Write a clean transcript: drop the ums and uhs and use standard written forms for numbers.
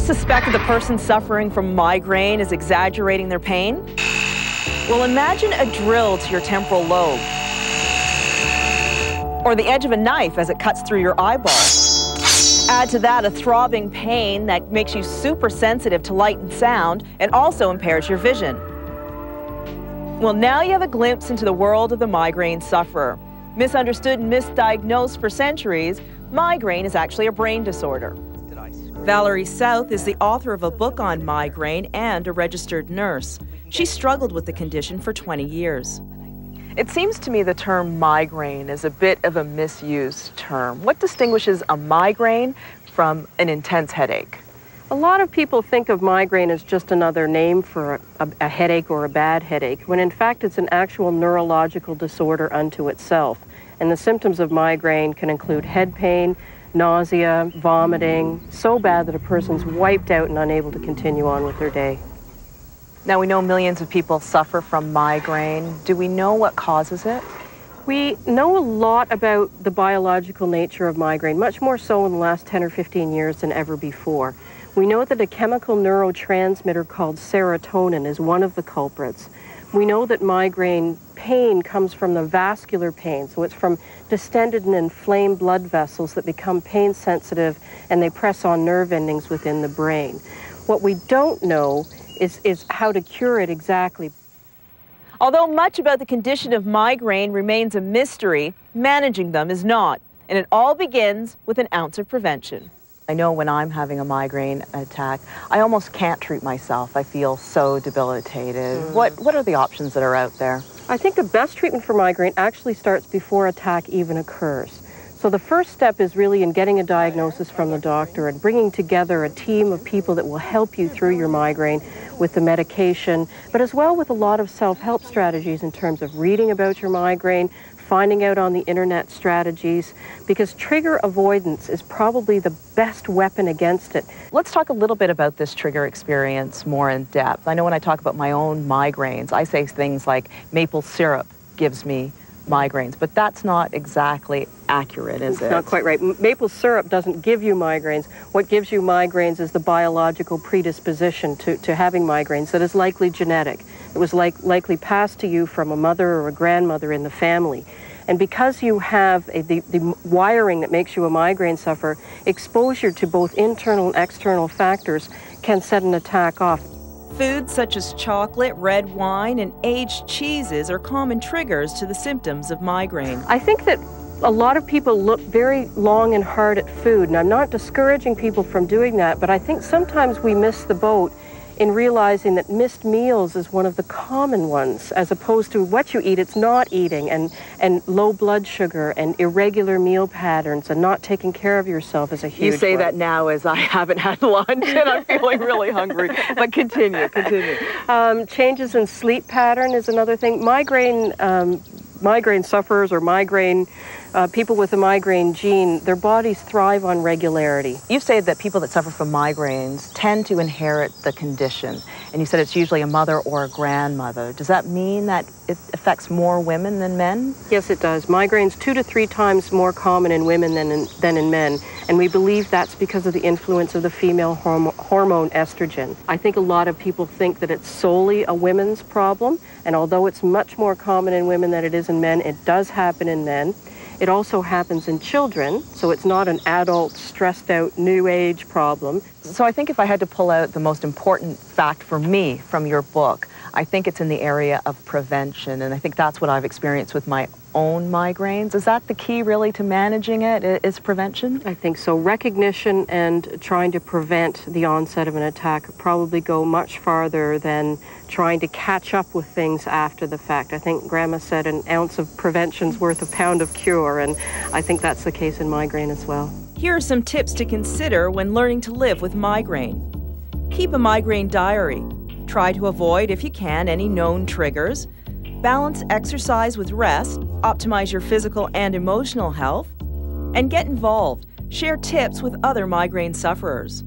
suspect that the person suffering from migraine is exaggerating their pain? Well, imagine a drill to your temporal lobe, or the edge of a knife as it cuts through your eyeball. Add to that a throbbing pain that makes you super sensitive to light and sound and also impairs your vision. Well, now you have a glimpse into the world of the migraine sufferer. Misunderstood and misdiagnosed for centuries, migraine is actually a brain disorder. Valerie South is the author of a book on migraine and a registered nurse. She struggled with the condition for 20 years. It seems to me the term migraine is a bit of a misused term. What distinguishes a migraine from an intense headache? A lot of people think of migraine as just another name for a headache or a bad headache, when in fact it's an actual neurological disorder unto itself. And the symptoms of migraine can include head pain, nausea, vomiting, so bad that a person's wiped out and unable to continue on with their day. Now, we know millions of people suffer from migraine. Do we know what causes it? We know a lot about the biological nature of migraine, much more so in the last 10 or 15 years than ever before. We know that a chemical neurotransmitter called serotonin is one of the culprits. We know that migraine pain comes from the vascular pain, so it's from distended and inflamed blood vessels that become pain sensitive and they press on nerve endings within the brain. What we don't know is how to cure it exactly. Although much about the condition of migraine remains a mystery, managing them is not. And it all begins with an ounce of prevention. I know when I'm having a migraine attack, I almost can't treat myself. I feel so debilitated. What are the options that are out there? I think the best treatment for migraine actually starts before attack even occurs. So the first step is really in getting a diagnosis from the doctor and bringing together a team of people that will help you through your migraine with the medication, but as well with a lot of self-help strategies in terms of reading about your migraine, finding out on the internet strategies, because trigger avoidance is probably the best weapon against it. Let's talk a little bit about this trigger experience more in depth. I know when I talk about my own migraines, I say things like maple syrup gives me migraines, but that's not exactly accurate, is it? It's not quite right. Maple syrup doesn't give you migraines. What gives you migraines is the biological predisposition to having migraines that is likely genetic. It was likely passed to you from a mother or a grandmother in the family. And because you have the wiring that makes you a migraine sufferer, exposure to both internal and external factors can set an attack off. Foods such as chocolate, red wine, and aged cheeses are common triggers to the symptoms of migraine. I think that a lot of people look very long and hard at food, and I'm not discouraging people from doing that, but I think sometimes we miss the boat in realizing that missed meals is one of the common ones, as opposed to what you eat, it's not eating, and low blood sugar and irregular meal patterns and not taking care of yourself is a huge You say one. that now as I haven't had lunch and I'm feeling really hungry, but continue. Changes in sleep pattern is another thing. Migraine sufferers or people with a migraine gene, their bodies thrive on regularity. You say that people that suffer from migraines tend to inherit the condition, and you said it's usually a mother or a grandmother. Does that mean that it affects more women than men? Yes, it does. Migraines 2 to 3 times more common in women than in men, and we believe that's because of the influence of the female hormone estrogen. I think a lot of people think that it's solely a women's problem, and although it's much more common in women than it is in men, it does happen in men. It also happens in children, so it's not an adult, stressed out, new age problem. So I think if I had to pull out the most important fact for me from your book, I think it's in the area of prevention, and I think that's what I've experienced with my own migraines. Is that the key really to managing it, is prevention? I think so. Recognition and trying to prevent the onset of an attack probably go much farther than trying to catch up with things after the fact. I think Grandma said an ounce of prevention's worth a pound of cure, and I think that's the case in migraine as well. Here are some tips to consider when learning to live with migraine. Keep a migraine diary. Try to avoid, if you can, any known triggers. Balance exercise with rest. Optimize your physical and emotional health. And get involved. Share tips with other migraine sufferers.